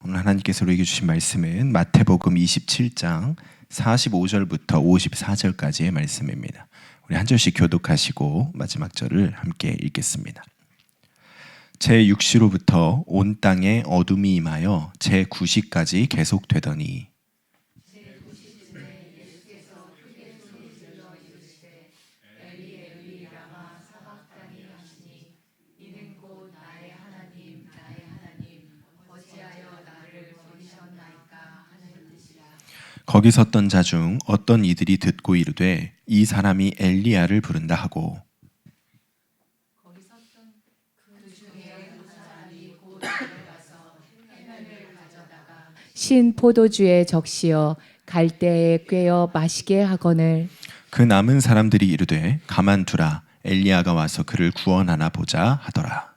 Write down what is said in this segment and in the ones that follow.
오늘 하나님께서 우리에게 주신 말씀은 마태복음 27장 45절부터 54절까지의 말씀입니다. 우리 한 절씩 교독하시고 마지막 절을 함께 읽겠습니다. 제6시로부터 온 땅에 어둠이 임하여 제9시까지 계속되더니 거기 섰던 자 중 어떤 이들이 듣고 이르되 이 사람이 엘리야를 부른다 하고 신 포도주에 적시어 갈대에 꿰어 마시게 하거늘 그 남은 사람들이 이르되 가만두라 엘리야가 와서 그를 구원하나 보자 하더라.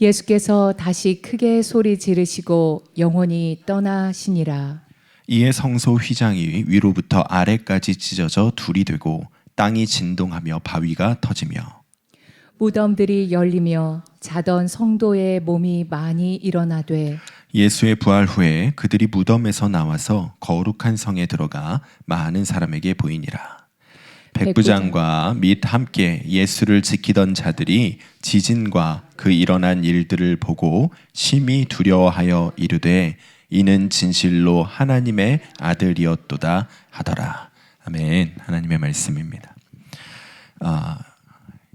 예수께서 다시 크게 소리 지르시고 영혼이 떠나시니라. 이에 성소 휘장이 위로부터 아래까지 찢어져 둘이 되고 땅이 진동하며 바위가 터지며 무덤들이 열리며 자던 성도의 몸이 많이 일어나되 예수의 부활 후에 그들이 무덤에서 나와서 거룩한 성에 들어가 많은 사람에게 보이니라. 백부장과 및 함께 예수를 지키던 자들이 지진과 그 일어난 일들을 보고 심히 두려워하여 이르되 이는 진실로 하나님의 아들이었도다 하더라. 아멘. 하나님의 말씀입니다.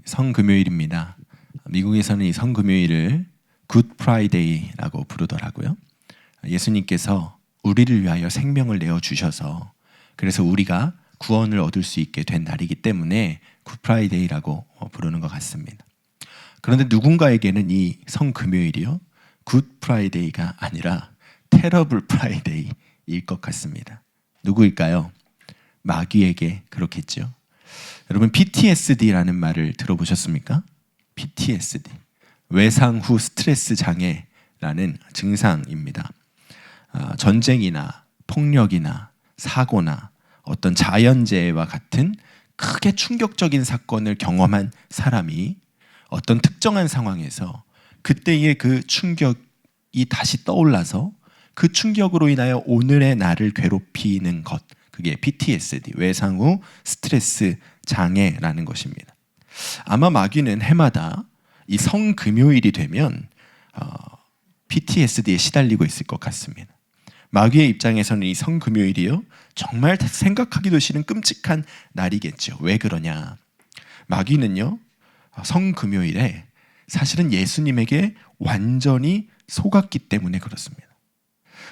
성금요일입니다. 미국에서는 이 성금요일을 굿 프라이데이라고 부르더라고요. 예수님께서 우리를 위하여 생명을 내어 주셔서 그래서 우리가 구원을 얻을 수 있게 된 날이기 때문에 굿 프라이데이라고 부르는 것 같습니다. 그런데 누군가에게는 이 성금요일이요 굿 프라이데이가 아니라 테러블 프라이데이일 것 같습니다. 누구일까요? 마귀에게 그렇겠죠. 여러분 PTSD라는 말을 들어보셨습니까? PTSD 외상 후 스트레스 장애라는 증상입니다. 전쟁이나 폭력이나 사고나 어떤 자연재해와 같은 크게 충격적인 사건을 경험한 사람이 어떤 특정한 상황에서 그때의 그 충격이 다시 떠올라서 그 충격으로 인하여 오늘의 나를 괴롭히는 것, 그게 PTSD, 외상 후 스트레스 장애라는 것입니다. 아마 마귀는 해마다 이 성금요일이 되면 PTSD에 시달리고 있을 것 같습니다. 마귀의 입장에서는 이 성금요일이요 정말 생각하기도 싫은 끔찍한 날이겠죠. 왜 그러냐? 마귀는요 성금요일에 사실은 예수님에게 완전히 속았기 때문에 그렇습니다.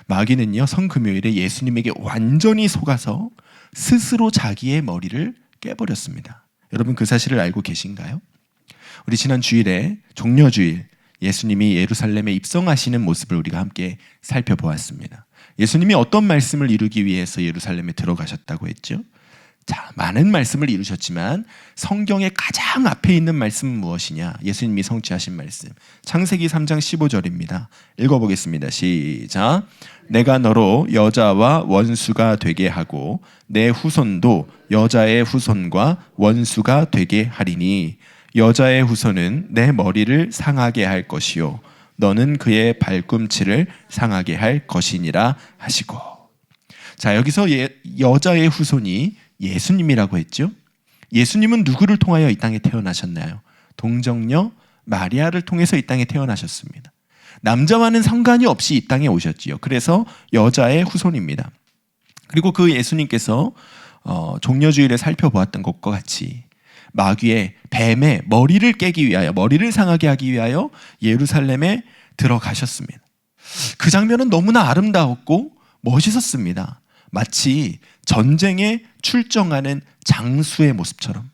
마귀는요 성금요일에 예수님에게 완전히 속아서 스스로 자기의 머리를 깨버렸습니다. 여러분 그 사실을 알고 계신가요? 우리 지난 주일에 종려주일 예수님이 예루살렘에 입성하시는 모습을 우리가 함께 살펴보았습니다. 예수님이 어떤 말씀을 이루기 위해서 예루살렘에 들어가셨다고 했죠? 자, 많은 말씀을 이루셨지만 성경의 가장 앞에 있는 말씀은 무엇이냐? 예수님이 성취하신 말씀. 창세기 3장 15절입니다. 읽어보겠습니다. 시작. 내가 너로 여자와 원수가 되게 하고 내 후손도 여자의 후손과 원수가 되게 하리니 여자의 후손은 내 머리를 상하게 할 것이요 너는 그의 발꿈치를 상하게 할 것이니라 하시고. 자, 여기서 여자의 후손이 예수님이라고 했죠. 예수님은 누구를 통하여 이 땅에 태어나셨나요? 동정녀 마리아를 통해서 이 땅에 태어나셨습니다. 남자와는 상관이 없이 이 땅에 오셨지요. 그래서 여자의 후손입니다. 그리고 그 예수님께서 종려주일에 살펴보았던 것과 같이 마귀의 뱀의 머리를 깨기 위하여 머리를 상하게 하기 위하여 예루살렘에 들어가셨습니다. 그 장면은 너무나 아름다웠고 멋있었습니다. 마치 전쟁에 출정하는 장수의 모습처럼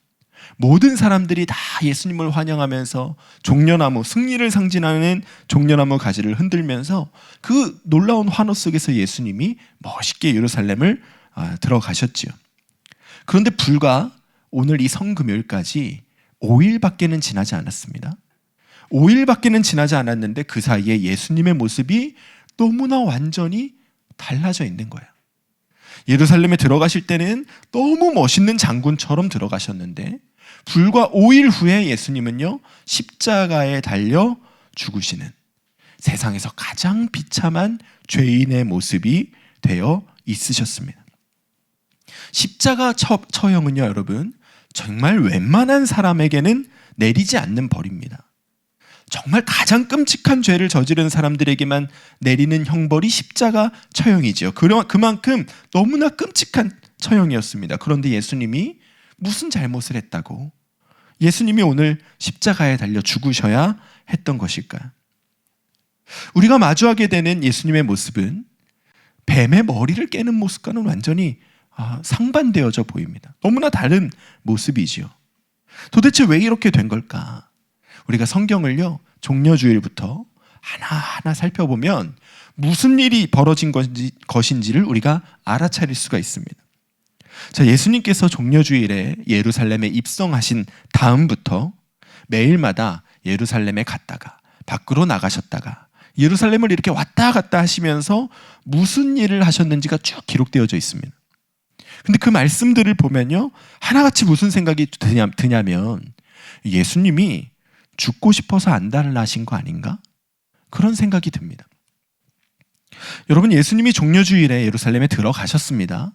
모든 사람들이 다 예수님을 환영하면서 종려나무, 승리를 상징하는 종려나무 가지를 흔들면서 그 놀라운 환호 속에서 예수님이 멋있게 예루살렘을 들어가셨지요. 그런데 불과 오늘 이 성금요일까지 5일밖에는 지나지 않았습니다. 5일밖에는 지나지 않았는데 그 사이에 예수님의 모습이 너무나 완전히 달라져 있는 거예요. 예루살렘에 들어가실 때는 너무 멋있는 장군처럼 들어가셨는데 불과 5일 후에 예수님은요 십자가에 달려 죽으시는 세상에서 가장 비참한 죄인의 모습이 되어 있으셨습니다. 십자가 처형은요, 여러분, 정말 웬만한 사람에게는 내리지 않는 벌입니다. 정말 가장 끔찍한 죄를 저지른 사람들에게만 내리는 형벌이 십자가 처형이지요. 그만큼 너무나 끔찍한 처형이었습니다. 그런데 예수님이 무슨 잘못을 했다고 예수님이 오늘 십자가에 달려 죽으셔야 했던 것일까요? 우리가 마주하게 되는 예수님의 모습은 뱀의 머리를 깨는 모습과는 완전히 상반되어져 보입니다. 너무나 다른 모습이지요. 도대체 왜 이렇게 된 걸까? 우리가 성경을요, 종려주일부터 하나하나 살펴보면 무슨 일이 벌어진 것인지를 우리가 알아차릴 수가 있습니다. 자, 예수님께서 종려주일에 예루살렘에 입성하신 다음부터 매일마다 예루살렘에 갔다가 밖으로 나가셨다가 예루살렘을 이렇게 왔다 갔다 하시면서 무슨 일을 하셨는지가 쭉 기록되어져 있습니다. 근데 그 말씀들을 보면요, 하나같이 무슨 생각이 드냐면 예수님이 죽고 싶어서 안달나신 거 아닌가? 그런 생각이 듭니다. 여러분, 예수님이 종려주일에 예루살렘에 들어가셨습니다.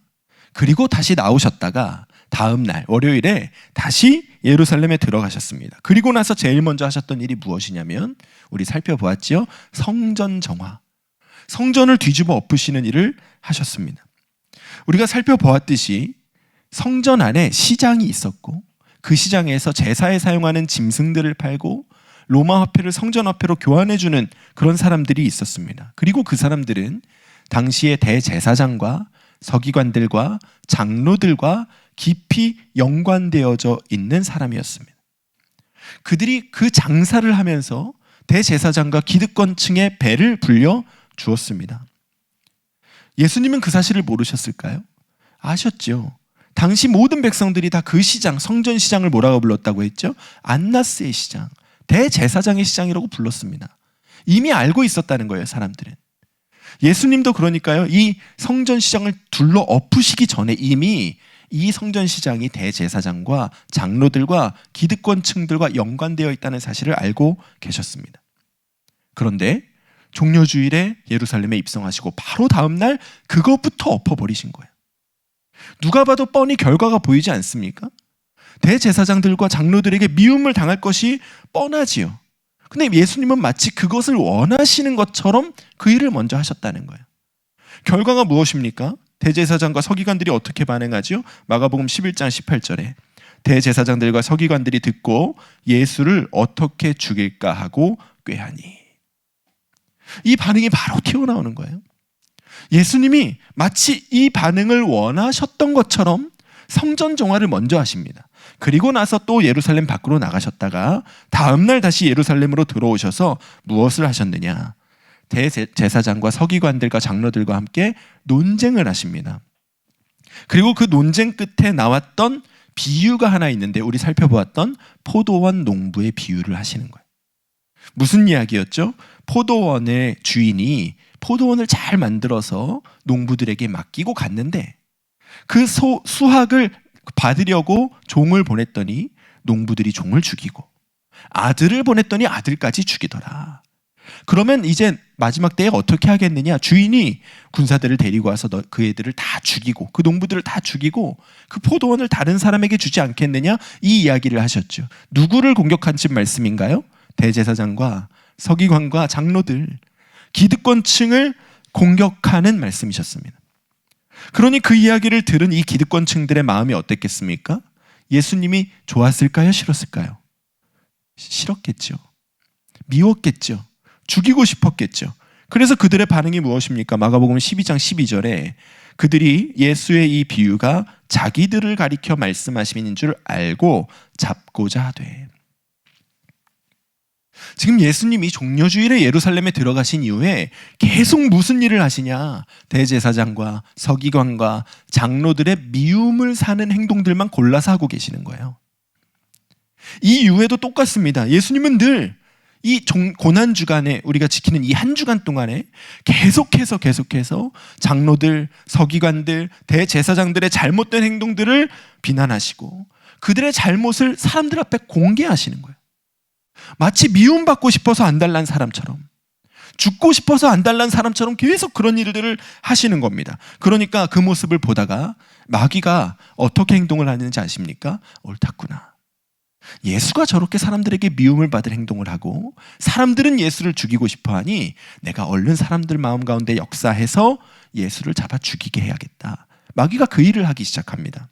그리고 다시 나오셨다가 다음 날 월요일에 다시 예루살렘에 들어가셨습니다. 그리고 나서 제일 먼저 하셨던 일이 무엇이냐면 우리 살펴보았죠. 성전 정화, 성전을 뒤집어 엎으시는 일을 하셨습니다. 우리가 살펴보았듯이 성전 안에 시장이 있었고 그 시장에서 제사에 사용하는 짐승들을 팔고 로마 화폐를 성전 화폐로 교환해주는 그런 사람들이 있었습니다. 그리고 그 사람들은 당시의 대제사장과 서기관들과 장로들과 깊이 연관되어져 있는 사람이었습니다. 그들이 그 장사를 하면서 대제사장과 기득권층의 배를 불려 주었습니다. 예수님은 그 사실을 모르셨을까요? 아셨죠. 당시 모든 백성들이 다 그 시장, 성전 시장을 뭐라고 불렀다고 했죠? 안나스의 시장, 대제사장의 시장이라고 불렀습니다. 이미 알고 있었다는 거예요, 사람들은. 예수님도 그러니까요, 이 성전 시장을 둘러 엎으시기 전에 이미 이 성전 시장이 대제사장과 장로들과 기득권층들과 연관되어 있다는 사실을 알고 계셨습니다. 그런데 종려주일에 예루살렘에 입성하시고 바로 다음 날 그것부터 엎어버리신 거예요. 누가 봐도 뻔히 결과가 보이지 않습니까? 대제사장들과 장로들에게 미움을 당할 것이 뻔하지요. 근데 예수님은 마치 그것을 원하시는 것처럼 그 일을 먼저 하셨다는 거예요. 결과가 무엇입니까? 대제사장과 서기관들이 어떻게 반응하죠? 마가복음 11장 18절에 대제사장들과 서기관들이 듣고 예수를 어떻게 죽일까 하고 꾀하니. 이 반응이 바로 튀어나오는 거예요. 예수님이 마치 이 반응을 원하셨던 것처럼 성전 정화를 먼저 하십니다. 그리고 나서 또 예루살렘 밖으로 나가셨다가 다음 날 다시 예루살렘으로 들어오셔서 무엇을 하셨느냐? 대제사장과 서기관들과 장로들과 함께 논쟁을 하십니다. 그리고 그 논쟁 끝에 나왔던 비유가 하나 있는데 우리 살펴보았던 포도원 농부의 비유를 하시는 거예요. 무슨 이야기였죠? 포도원의 주인이 포도원을 잘 만들어서 농부들에게 맡기고 갔는데 그 수확을 받으려고 종을 보냈더니 농부들이 종을 죽이고 아들을 보냈더니 아들까지 죽이더라. 그러면 이제 마지막 때에 어떻게 하겠느냐? 주인이 군사들을 데리고 와서 그 애들을 다 죽이고 그 농부들을 다 죽이고 그 포도원을 다른 사람에게 주지 않겠느냐? 이 이야기를 하셨죠. 누구를 공격한 집 말씀인가요? 대제사장과 서기관과 장로들, 기득권층을 공격하는 말씀이셨습니다. 그러니 그 이야기를 들은 이 기득권층들의 마음이 어땠겠습니까? 예수님이 좋았을까요? 싫었을까요? 싫었겠죠. 미웠겠죠. 죽이고 싶었겠죠. 그래서 그들의 반응이 무엇입니까? 마가복음 12장 12절에 그들이 예수의 이 비유가 자기들을 가리켜 말씀하시는 줄 알고 잡고자 하되. 지금 예수님이 종려주일에 예루살렘에 들어가신 이후에 계속 무슨 일을 하시냐? 대제사장과 서기관과 장로들의 미움을 사는 행동들만 골라서 하고 계시는 거예요. 이 이후에도 똑같습니다. 예수님은 늘 이 고난주간에 우리가 지키는 이 한 주간 동안에 계속해서 장로들, 서기관들, 대제사장들의 잘못된 행동들을 비난하시고 그들의 잘못을 사람들 앞에 공개하시는 거예요. 마치 미움받고 싶어서 안달난 사람처럼, 죽고 싶어서 안달난 사람처럼 계속 그런 일들을 하시는 겁니다. 그러니까 그 모습을 보다가 마귀가 어떻게 행동을 하는지 아십니까? 옳았구나. 예수가 저렇게 사람들에게 미움을 받을 행동을 하고 사람들은 예수를 죽이고 싶어하니 내가 얼른 사람들 마음 가운데 역사해서 예수를 잡아 죽이게 해야겠다. 마귀가 그 일을 하기 시작합니다.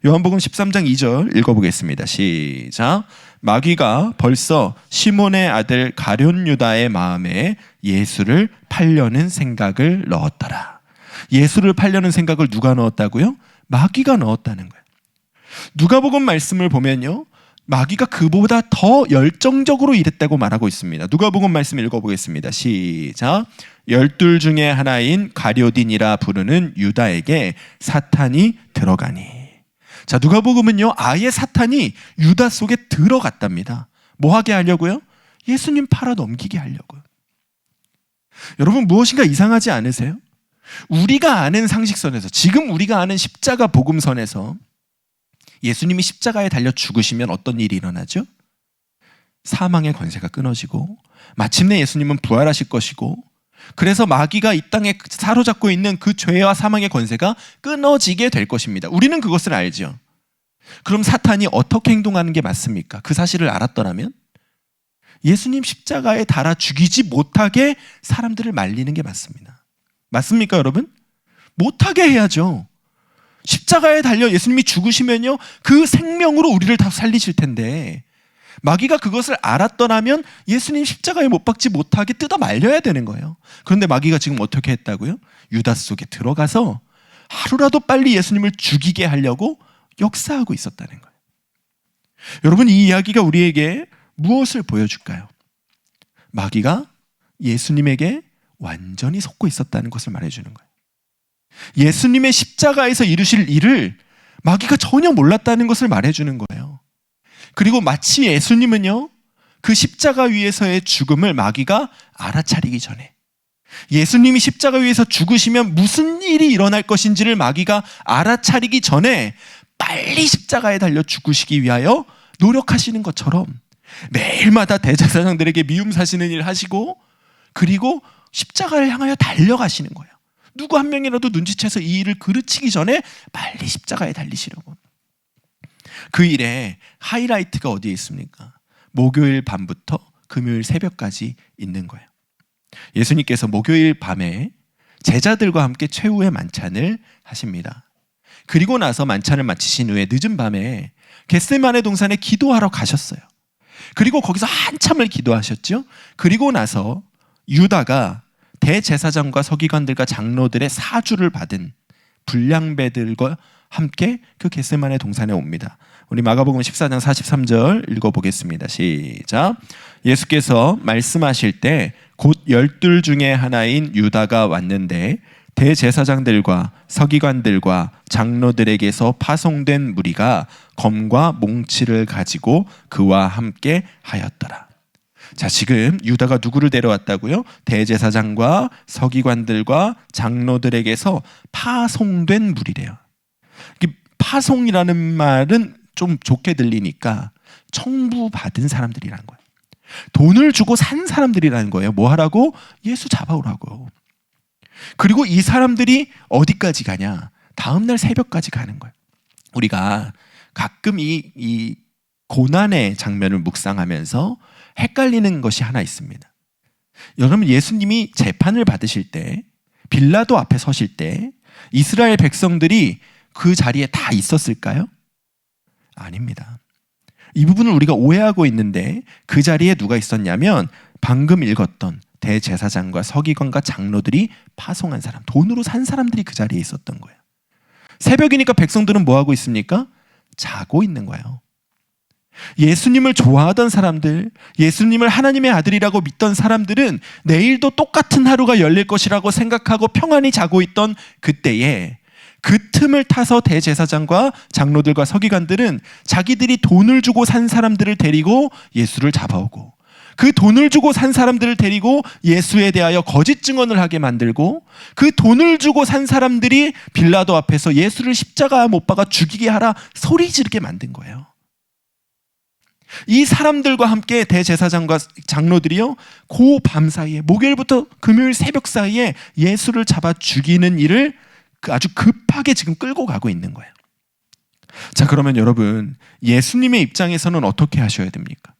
요한복음 13장 2절 읽어보겠습니다. 시작. 마귀가 벌써 시몬의 아들 가룟 유다의 마음에 예수를 팔려는 생각을 넣었더라. 예수를 팔려는 생각을 누가 넣었다고요? 마귀가 넣었다는 거예요. 누가복음 말씀을 보면요, 마귀가 그보다 더 열정적으로 일했다고 말하고 있습니다. 누가복음 말씀 읽어보겠습니다. 시작. 12 중에 하나인 가룟이라 부르는 유다에게 사탄이 들어가니. 자, 누가복음은요, 아예 사탄이 유다 속에 들어갔답니다. 뭐 하게 하려고요? 예수님 팔아 넘기게 하려고요. 여러분, 무엇인가 이상하지 않으세요? 우리가 아는 상식선에서, 지금 우리가 아는 십자가 복음선에서 예수님이 십자가에 달려 죽으시면 어떤 일이 일어나죠? 사망의 권세가 끊어지고 마침내 예수님은 부활하실 것이고, 그래서 마귀가 이 땅에 사로잡고 있는 그 죄와 사망의 권세가 끊어지게 될 것입니다. 우리는 그것을 알죠. 그럼 사탄이 어떻게 행동하는 게 맞습니까? 그 사실을 알았더라면 예수님 십자가에 달아 죽이지 못하게 사람들을 말리는 게 맞습니다. 맞습니까, 여러분? 못하게 해야죠. 십자가에 달려 예수님이 죽으시면요, 그 생명으로 우리를 다 살리실 텐데 마귀가 그것을 알았더라면 예수님 십자가에 못 박지 못하게 뜯어 말려야 되는 거예요. 그런데 마귀가 지금 어떻게 했다고요? 유다 속에 들어가서 하루라도 빨리 예수님을 죽이게 하려고 역사하고 있었다는 거예요. 여러분, 이 이야기가 우리에게 무엇을 보여줄까요? 마귀가 예수님에게 완전히 속고 있었다는 것을 말해주는 거예요. 예수님의 십자가에서 이루실 일을 마귀가 전혀 몰랐다는 것을 말해주는 거예요. 그리고 마치 예수님은요, 그 십자가 위에서의 죽음을 마귀가 알아차리기 전에, 예수님이 십자가 위에서 죽으시면 무슨 일이 일어날 것인지를 마귀가 알아차리기 전에 빨리 십자가에 달려 죽으시기 위하여 노력하시는 것처럼 매일마다 대제사장들에게 미움 사시는 일을 하시고, 그리고 십자가를 향하여 달려가시는 거예요. 누구 한 명이라도 눈치채서 이 일을 그르치기 전에 빨리 십자가에 달리시려고. 그 일에 하이라이트가 어디에 있습니까? 목요일 밤부터 금요일 새벽까지 있는 거예요. 예수님께서 목요일 밤에 제자들과 함께 최후의 만찬을 하십니다. 그리고 나서 만찬을 마치신 후에 늦은 밤에 겟세마네 동산에 기도하러 가셨어요. 그리고 거기서 한참을 기도하셨죠. 그리고 나서 유다가 대제사장과 서기관들과 장로들의 사주를 받은 불량배들과 함께 그 겟세마네 동산에 옵니다. 우리 마가복음 14장 43절 읽어보겠습니다. 시작. 예수께서 말씀하실 때 곧 12 중에 하나인 유다가 왔는데 대제사장들과 서기관들과 장로들에게서 파송된 무리가 검과 몽치를 가지고 그와 함께 하였더라. 자, 지금 유다가 누구를 데려왔다고요? 대제사장과 서기관들과 장로들에게서 파송된 무리래요. 파송이라는 말은 좀 좋게 들리니까 청부받은 사람들이라는 거예요. 돈을 주고 산 사람들이라는 거예요. 뭐 하라고? 예수 잡아오라고. 그리고 이 사람들이 어디까지 가냐? 다음날 새벽까지 가는 거예요. 우리가 가끔 이 고난의 장면을 묵상하면서 헷갈리는 것이 하나 있습니다. 여러분, 예수님이 재판을 받으실 때, 빌라도 앞에 서실 때 이스라엘 백성들이 그 자리에 다 있었을까요? 아닙니다. 이 부분을 우리가 오해하고 있는데, 그 자리에 누가 있었냐면 방금 읽었던 대제사장과 서기관과 장로들이 파송한 사람, 돈으로 산 사람들이 그 자리에 있었던 거예요. 새벽이니까 백성들은 뭐 하고 있습니까? 자고 있는 거예요. 예수님을 좋아하던 사람들, 예수님을 하나님의 아들이라고 믿던 사람들은 내일도 똑같은 하루가 열릴 것이라고 생각하고 평안히 자고 있던 그때에 그 틈을 타서 대제사장과 장로들과 서기관들은 자기들이 돈을 주고 산 사람들을 데리고 예수를 잡아오고, 그 돈을 주고 산 사람들을 데리고 예수에 대하여 거짓 증언을 하게 만들고, 그 돈을 주고 산 사람들이 빌라도 앞에서 예수를 십자가에 못 박아 죽이게 하라 소리 지르게 만든 거예요. 이 사람들과 함께 대제사장과 장로들이요, 그 밤 사이에, 목요일부터 금요일 새벽 사이에 예수를 잡아 죽이는 일을 아주 급하게 지금 끌고 가고 있는 거예요. 자, 그러면 여러분, 예수님의 입장에서는 어떻게 하셔야 됩니까?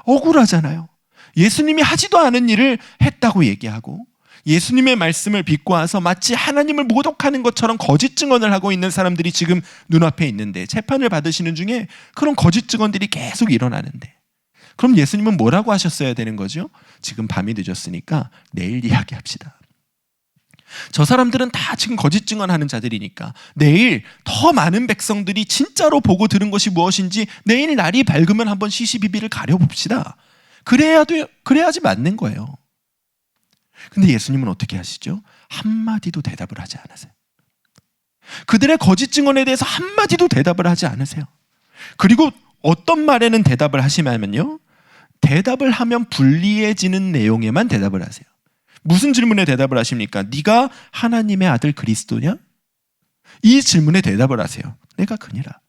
억울하잖아요. 예수님이 하지도 않은 일을 했다고 얘기하고, 예수님의 말씀을 비꼬아서 마치 하나님을 모독하는 것처럼 거짓 증언을 하고 있는 사람들이 지금 눈앞에 있는데, 재판을 받으시는 중에 그런 거짓 증언들이 계속 일어나는데, 그럼 예수님은 뭐라고 하셨어야 되는 거죠? 지금 밤이 늦었으니까 내일 이야기합시다. 저 사람들은 다 지금 거짓 증언하는 자들이니까 내일 더 많은 백성들이 진짜로 보고 들은 것이 무엇인지 내일 날이 밝으면 한번 시시비비를 가려봅시다. 그래야지 맞는 거예요. 근데 예수님은 어떻게 하시죠? 한마디도 대답을 하지 않으세요. 그들의 거짓 증언에 대해서 한마디도 대답을 하지 않으세요. 그리고 어떤 말에는 대답을 하시냐면요, 대답을 하면 불리해지는 내용에만 대답을 하세요. 무슨 질문에 대답을 하십니까? 네가 하나님의 아들 그리스도냐? 이 질문에 대답을 하세요. 내가 그니라.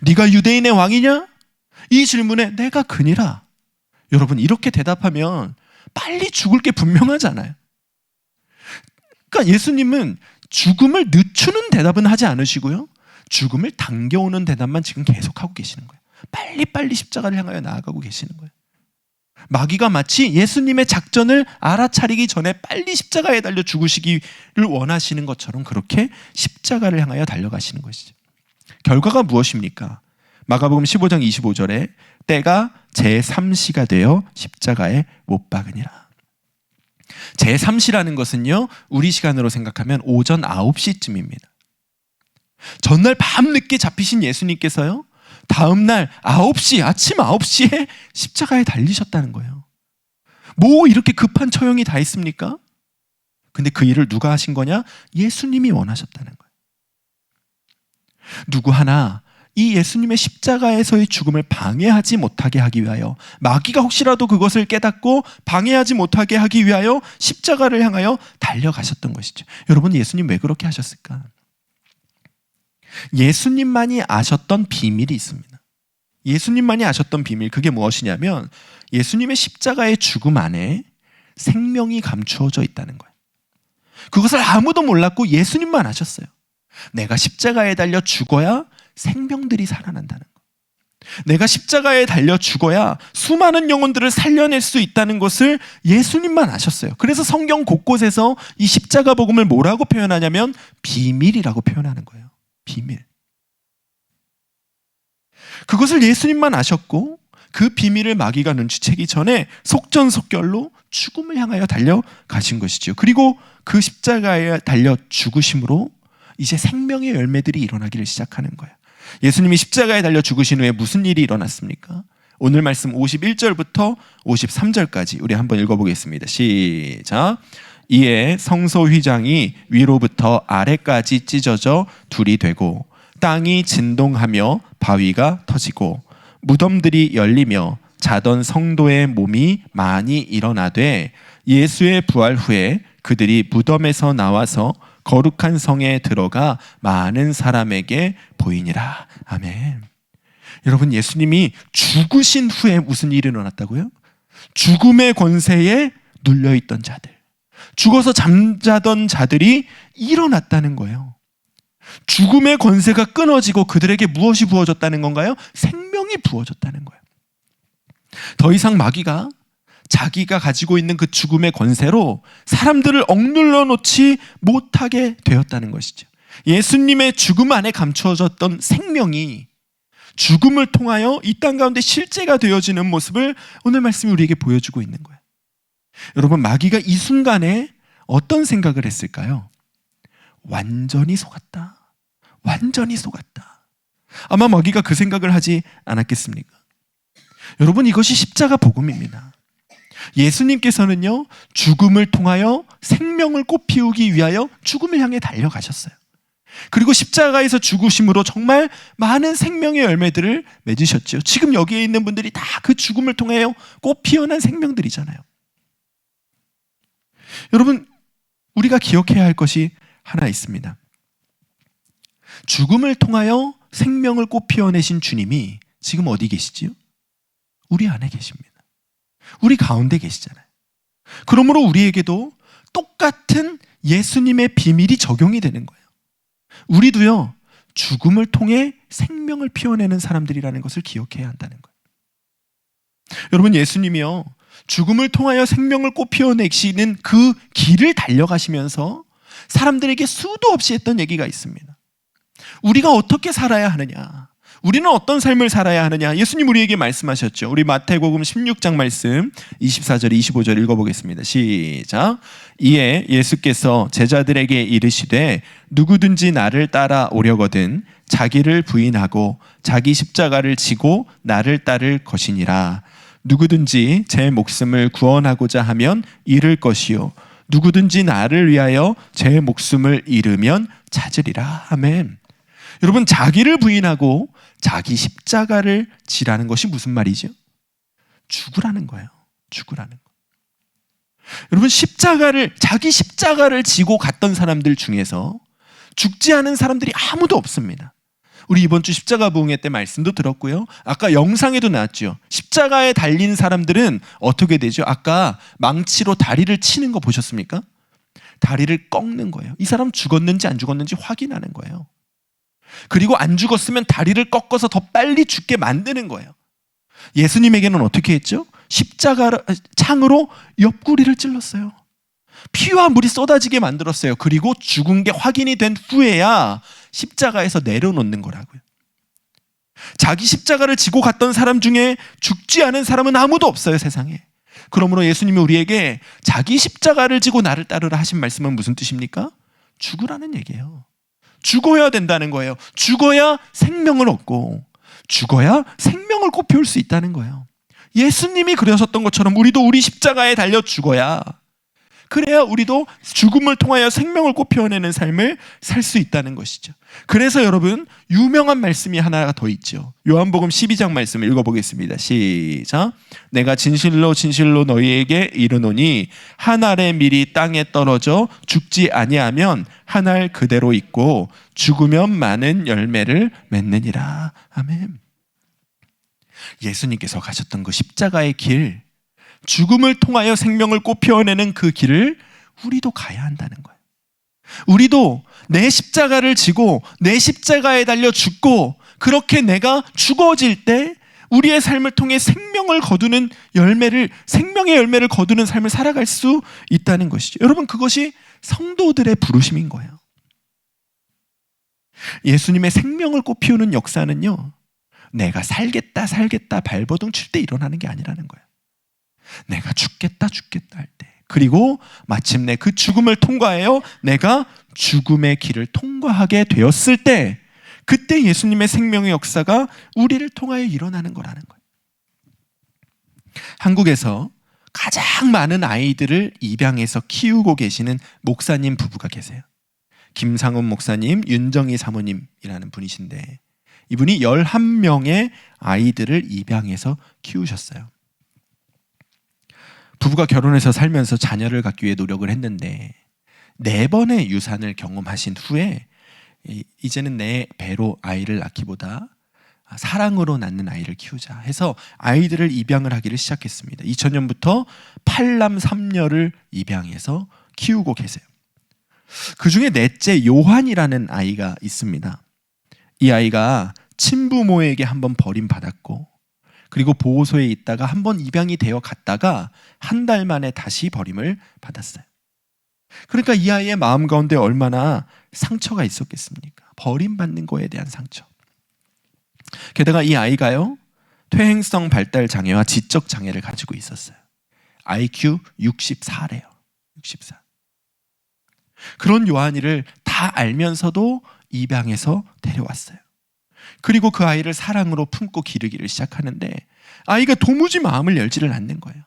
네가 유대인의 왕이냐? 이 질문에 내가 그니라. 여러분, 이렇게 대답하면 빨리 죽을 게 분명하잖아요. 그러니까 예수님은 죽음을 늦추는 대답은 하지 않으시고요, 죽음을 당겨오는 대답만 지금 계속하고 계시는 거예요. 빨리빨리 십자가를 향하여 나아가고 계시는 거예요. 마귀가 마치 예수님의 작전을 알아차리기 전에 빨리 십자가에 달려 죽으시기를 원하시는 것처럼 그렇게 십자가를 향하여 달려가시는 것이죠. 결과가 무엇입니까? 마가복음 15장 25절에 때가 제3시가 되어 십자가에 못 박으니라. 제3시라는 것은요, 우리 시간으로 생각하면 오전 9시쯤입니다. 전날 밤늦게 잡히신 예수님께서요, 다음날 9시, 아침 9시에 십자가에 달리셨다는 거예요. 뭐 이렇게 급한 처형이 다 있습니까? 근데 그 일을 누가 하신 거냐? 예수님이 원하셨다는 거예요. 누구 하나 이 예수님의 십자가에서의 죽음을 방해하지 못하게 하기 위하여, 마귀가 혹시라도 그것을 깨닫고 방해하지 못하게 하기 위하여 십자가를 향하여 달려가셨던 것이죠. 여러분, 예수님 왜 그렇게 하셨을까? 예수님만이 아셨던 비밀이 있습니다. 예수님만이 아셨던 비밀, 그게 무엇이냐면 예수님의 십자가의 죽음 안에 생명이 감추어져 있다는 거예요. 그것을 아무도 몰랐고 예수님만 아셨어요. 내가 십자가에 달려 죽어야 생명들이 살아난다는 거. 내가 십자가에 달려 죽어야 수많은 영혼들을 살려낼 수 있다는 것을 예수님만 아셨어요. 그래서 성경 곳곳에서 이 십자가 복음을 뭐라고 표현하냐면 비밀이라고 표현하는 거예요. 비밀. 그것을 예수님만 아셨고, 그 비밀을 마귀가 눈치채기 전에 속전속결로 죽음을 향하여 달려가신 것이죠. 그리고 그 십자가에 달려 죽으심으로 이제 생명의 열매들이 일어나기를 시작하는 거예요. 예수님이 십자가에 달려 죽으신 후에 무슨 일이 일어났습니까? 오늘 말씀 51절부터 53절까지 우리 한번 읽어보겠습니다. 시작. 이에 성소 휘장이 위로부터 아래까지 찢어져 둘이 되고 땅이 진동하며 바위가 터지고 무덤들이 열리며 자던 성도의 몸이 많이 일어나되, 예수의 부활 후에 그들이 무덤에서 나와서 거룩한 성에 들어가 많은 사람에게 보이니라. 아멘. 여러분, 예수님이 죽으신 후에 무슨 일이 일어났다고요? 죽음의 권세에 눌려있던 자들, 죽어서 잠자던 자들이 일어났다는 거예요. 죽음의 권세가 끊어지고 그들에게 무엇이 부어졌다는 건가요? 생명이 부어졌다는 거예요. 더 이상 마귀가 자기가 가지고 있는 그 죽음의 권세로 사람들을 억눌러 놓지 못하게 되었다는 것이죠. 예수님의 죽음 안에 감추어졌던 생명이 죽음을 통하여 이 땅 가운데 실제가 되어지는 모습을 오늘 말씀이 우리에게 보여주고 있는 거예요. 여러분, 마귀가 이 순간에 어떤 생각을 했을까요? 완전히 속았다. 완전히 속았다. 아마 마귀가 그 생각을 하지 않았겠습니까? 여러분, 이것이 십자가 복음입니다. 예수님께서는요, 죽음을 통하여 생명을 꽃피우기 위하여 죽음을 향해 달려가셨어요. 그리고 십자가에서 죽으심으로 정말 많은 생명의 열매들을 맺으셨죠. 지금 여기에 있는 분들이 다 그 죽음을 통하여 꽃피어난 생명들이잖아요. 여러분, 우리가 기억해야 할 것이 하나 있습니다. 죽음을 통하여 생명을 꽃피어내신 주님이 지금 어디 계시지요? 우리 안에 계십니다. 우리 가운데 계시잖아요. 그러므로 우리에게도 똑같은 예수님의 비밀이 적용이 되는 거예요. 우리도요, 죽음을 통해 생명을 피워내는 사람들이라는 것을 기억해야 한다는 거예요. 여러분, 예수님이요, 죽음을 통하여 생명을 꽃 피워내시는 그 길을 달려가시면서 사람들에게 수도 없이 했던 얘기가 있습니다. 우리가 어떻게 살아야 하느냐, 우리는 어떤 삶을 살아야 하느냐, 예수님 우리에게 말씀하셨죠. 우리 마태복음 16장 말씀 24절 25절 읽어보겠습니다. 시작. 이에 예수께서 제자들에게 이르시되 누구든지 나를 따라오려거든 자기를 부인하고 자기 십자가를 지고 나를 따를 것이니라. 누구든지 제 목숨을 구원하고자 하면 잃을 것이요 누구든지 나를 위하여 제 목숨을 잃으면 찾으리라. 아멘. 여러분, 자기를 부인하고 자기 십자가를 지라는 것이 무슨 말이죠? 죽으라는 거예요. 죽으라는 거. 여러분, 자기 십자가를 지고 갔던 사람들 중에서 죽지 않은 사람들이 아무도 없습니다. 우리 이번 주 십자가 부흥회 때 말씀도 들었고요. 아까 영상에도 나왔죠. 십자가에 달린 사람들은 어떻게 되죠? 아까 망치로 다리를 치는 거 보셨습니까? 다리를 꺾는 거예요. 이 사람 죽었는지 안 죽었는지 확인하는 거예요. 그리고 안 죽었으면 다리를 꺾어서 더 빨리 죽게 만드는 거예요. 예수님에게는 어떻게 했죠? 십자가 창으로 옆구리를 찔렀어요. 피와 물이 쏟아지게 만들었어요. 그리고 죽은 게 확인이 된 후에야 십자가에서 내려놓는 거라고요. 자기 십자가를 지고 갔던 사람 중에 죽지 않은 사람은 아무도 없어요, 세상에. 그러므로 예수님이 우리에게 자기 십자가를 지고 나를 따르라 하신 말씀은 무슨 뜻입니까? 죽으라는 얘기예요. 죽어야 된다는 거예요. 죽어야 생명을 얻고 죽어야 생명을 꽃 피울 수 있다는 거예요. 예수님이 그러셨던 것처럼 우리도 우리 십자가에 달려 죽어야, 그래야 우리도 죽음을 통하여 생명을 꽃 피워내는 삶을 살 수 있다는 것이죠. 그래서 여러분, 유명한 말씀이 하나가 더 있죠. 요한복음 12장 말씀을 읽어보겠습니다. 시작. 내가 진실로 진실로 너희에게 이르노니 한 알의 밀이 땅에 떨어져 죽지 아니하면 한 알 그대로 있고 죽으면 많은 열매를 맺느니라. 아멘. 예수님께서 가셨던 그 십자가의 길, 죽음을 통하여 생명을 꽃 피워내는 그 길을 우리도 가야 한다는 거예요. 우리도 내 십자가를 지고 내 십자가에 달려 죽고, 그렇게 내가 죽어질 때 우리의 삶을 통해 생명의 열매를 거두는 삶을 살아갈 수 있다는 것이죠. 여러분, 그것이 성도들의 부르심인 거예요. 예수님의 생명을 꽃 피우는 역사는요, 내가 살겠다 발버둥 칠 때 일어나는 게 아니라는 거예요. 내가 죽겠다 할 때, 그리고 마침내 그 죽음을 통과하여 내가 죽음의 길을 통과하게 되었을 때, 그때 예수님의 생명의 역사가 우리를 통하여 일어나는 거라는 거예요. 한국에서 가장 많은 아이들을 입양해서 키우고 계시는 목사님 부부가 계세요. 김상훈 목사님, 윤정희 사모님이라는 분이신데, 이분이 11명의 아이들을 입양해서 키우셨어요. 부부가 결혼해서 살면서 자녀를 갖기 위해 노력을 했는데 4번의 유산을 경험하신 후에 이제는 내 배로 아이를 낳기보다 사랑으로 낳는 아이를 키우자 해서 아이들을 입양을 하기를 시작했습니다. 2000년부터 8남 3녀를 입양해서 키우고 계세요. 그 중에 넷째 요한이라는 아이가 있습니다. 이 아이가 친부모에게 한번 버림받았고, 그리고 보호소에 있다가 한번 입양이 되어 갔다가 한 달 만에 다시 버림을 받았어요. 그러니까 이 아이의 마음 가운데 얼마나 상처가 있었겠습니까? 버림받는 거에 대한 상처. 게다가 이 아이가요, 퇴행성 발달 장애와 지적 장애를 가지고 있었어요. IQ 64래요. 64. 그런 요한이를 다 알면서도 입양해서 데려왔어요. 그리고 그 아이를 사랑으로 품고 기르기를 시작하는데 아이가 도무지 마음을 열지를 않는 거예요.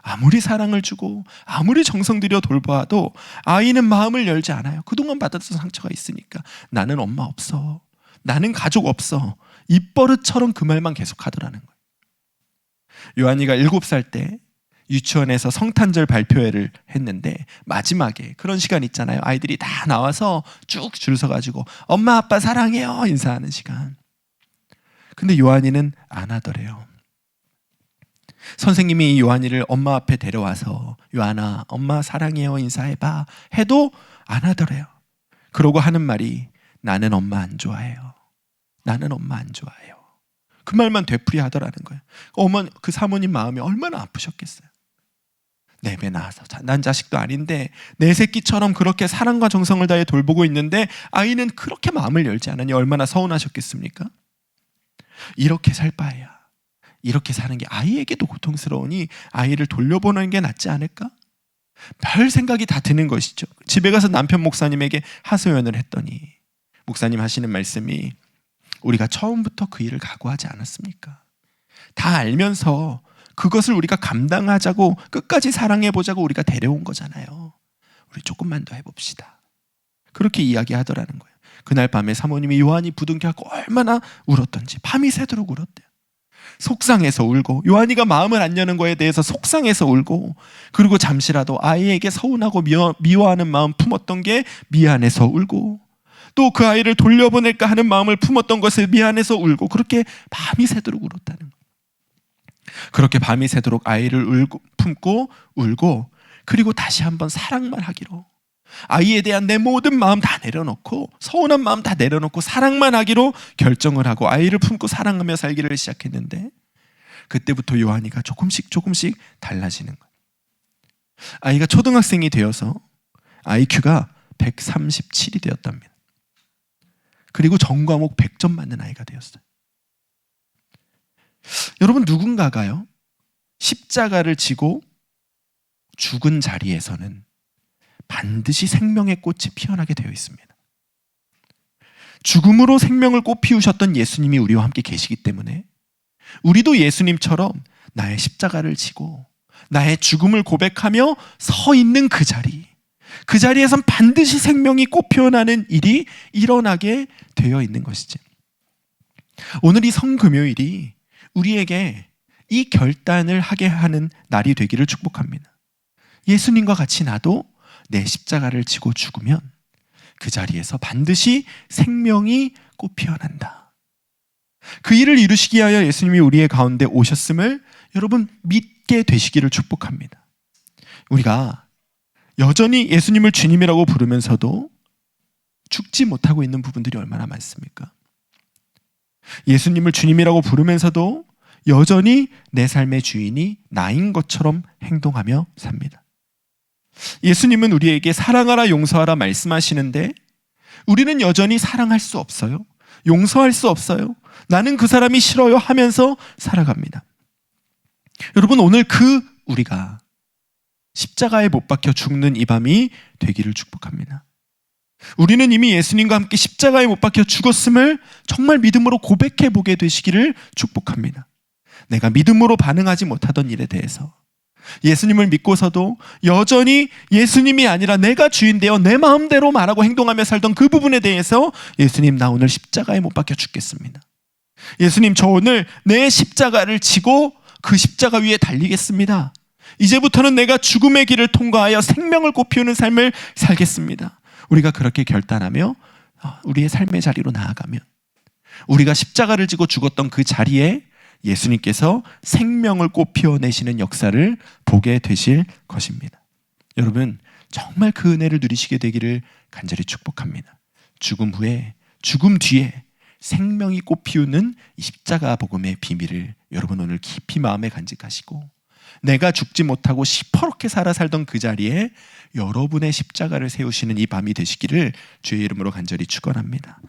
아무리 사랑을 주고 아무리 정성 들여 돌봐도 아이는 마음을 열지 않아요. 그동안 받았던 상처가 있으니까. 나는 엄마 없어, 나는 가족 없어, 입버릇처럼 그 말만 계속 하더라는 거예요. 요한이가 7살 때 유치원에서 성탄절 발표회를 했는데, 마지막에 그런 시간 있잖아요. 아이들이 다 나와서 쭉 줄 서가지고 엄마 아빠 사랑해요 인사하는 시간. 근데 요한이는 안 하더래요. 선생님이 이 요한이를 엄마 앞에 데려와서 요한아, 엄마 사랑해요 인사해봐 해도 안 하더래요. 그러고 하는 말이 나는 엄마 안 좋아해요. 나는 엄마 안 좋아해요. 그 말만 되풀이하더라는 거예요. 어머니, 그 사모님 마음이 얼마나 아프셨겠어요. 내 배 낳아서 난 자식도 아닌데 내 새끼처럼 그렇게 사랑과 정성을 다해 돌보고 있는데 아이는 그렇게 마음을 열지 않으니 얼마나 서운하셨겠습니까? 이렇게 살 바에야 이렇게 사는 게 아이에게도 고통스러우니 아이를 돌려보는 게 낫지 않을까? 별 생각이 다 드는 것이죠. 집에 가서 남편 목사님에게 하소연을 했더니 목사님 하시는 말씀이 우리가 처음부터 그 일을 각오하지 않았습니까? 다 알면서 그것을 우리가 감당하자고 끝까지 사랑해보자고 우리가 데려온 거잖아요. 우리 조금만 더 해봅시다. 그렇게 이야기하더라는 거예요. 그날 밤에 사모님이 요한이 부둥켜 갖고 얼마나 울었던지 밤이 새도록 울었대요. 속상해서 울고 요한이가 마음을 안 여는 거에 대해서 속상해서 울고 그리고 잠시라도 아이에게 서운하고 미워하는 마음 품었던 게 미안해서 울고 또 그 아이를 돌려보낼까 하는 마음을 품었던 것에 미안해서 울고 그렇게 밤이 새도록 울었다는 거예요. 그렇게 밤이 새도록 아이를 품고 울고 그리고 다시 한번 사랑만 하기로 아이에 대한 내 모든 마음 다 내려놓고 서운한 마음 다 내려놓고 사랑만 하기로 결정을 하고 아이를 품고 사랑하며 살기를 시작했는데 그때부터 요한이가 조금씩 달라지는 거예요. 아이가 초등학생이 되어서 IQ가 137이 되었답니다. 그리고 전 과목 100점 맞는 아이가 되었어요. 여러분 누군가가요 십자가를 지고 죽은 자리에서는 반드시 생명의 꽃이 피어나게 되어 있습니다. 죽음으로 생명을 꽃 피우셨던 예수님이 우리와 함께 계시기 때문에 우리도 예수님처럼 나의 십자가를 지고 나의 죽음을 고백하며 서 있는 그 자리에선 반드시 생명이 꽃 피어나는 일이 일어나게 되어 있는 것이지. 오늘 이 성금요일이 우리에게 이 결단을 하게 하는 날이 되기를 축복합니다. 예수님과 같이 나도 내 십자가를 지고 죽으면 그 자리에서 반드시 생명이 꽃 피어난다. 그 일을 이루시기 위하여 예수님이 우리의 가운데 오셨음을 여러분 믿게 되시기를 축복합니다. 우리가 여전히 예수님을 주님이라고 부르면서도 죽지 못하고 있는 부분들이 얼마나 많습니까? 예수님을 주님이라고 부르면서도 여전히 내 삶의 주인이 나인 것처럼 행동하며 삽니다. 예수님은 우리에게 사랑하라 용서하라 말씀하시는데 우리는 여전히 사랑할 수 없어요. 용서할 수 없어요. 나는 그 사람이 싫어요 하면서 살아갑니다. 여러분 오늘 우리가 십자가에 못 박혀 죽는 이 밤이 되기를 축복합니다. 우리는 이미 예수님과 함께 십자가에 못 박혀 죽었음을 정말 믿음으로 고백해 보게 되시기를 축복합니다. 내가 믿음으로 반응하지 못하던 일에 대해서 예수님을 믿고서도 여전히 예수님이 아니라 내가 주인 되어 내 마음대로 말하고 행동하며 살던 그 부분에 대해서 예수님 나 오늘 십자가에 못 박혀 죽겠습니다. 예수님 저 오늘 내 십자가를 지고 그 십자가 위에 달리겠습니다. 이제부터는 내가 죽음의 길을 통과하여 생명을 꽃피우는 삶을 살겠습니다. 우리가 그렇게 결단하며 우리의 삶의 자리로 나아가면 우리가 십자가를 지고 죽었던 그 자리에 예수님께서 생명을 꽃 피워내시는 역사를 보게 되실 것입니다. 여러분 정말 그 은혜를 누리시게 되기를 간절히 축복합니다. 죽음 뒤에 생명이 꽃 피우는 이 십자가 복음의 비밀을 여러분 오늘 깊이 마음에 간직하시고 내가 죽지 못하고 시퍼렇게 살던 그 자리에 여러분의 십자가를 세우시는 이 밤이 되시기를 주의 이름으로 간절히 축원합니다.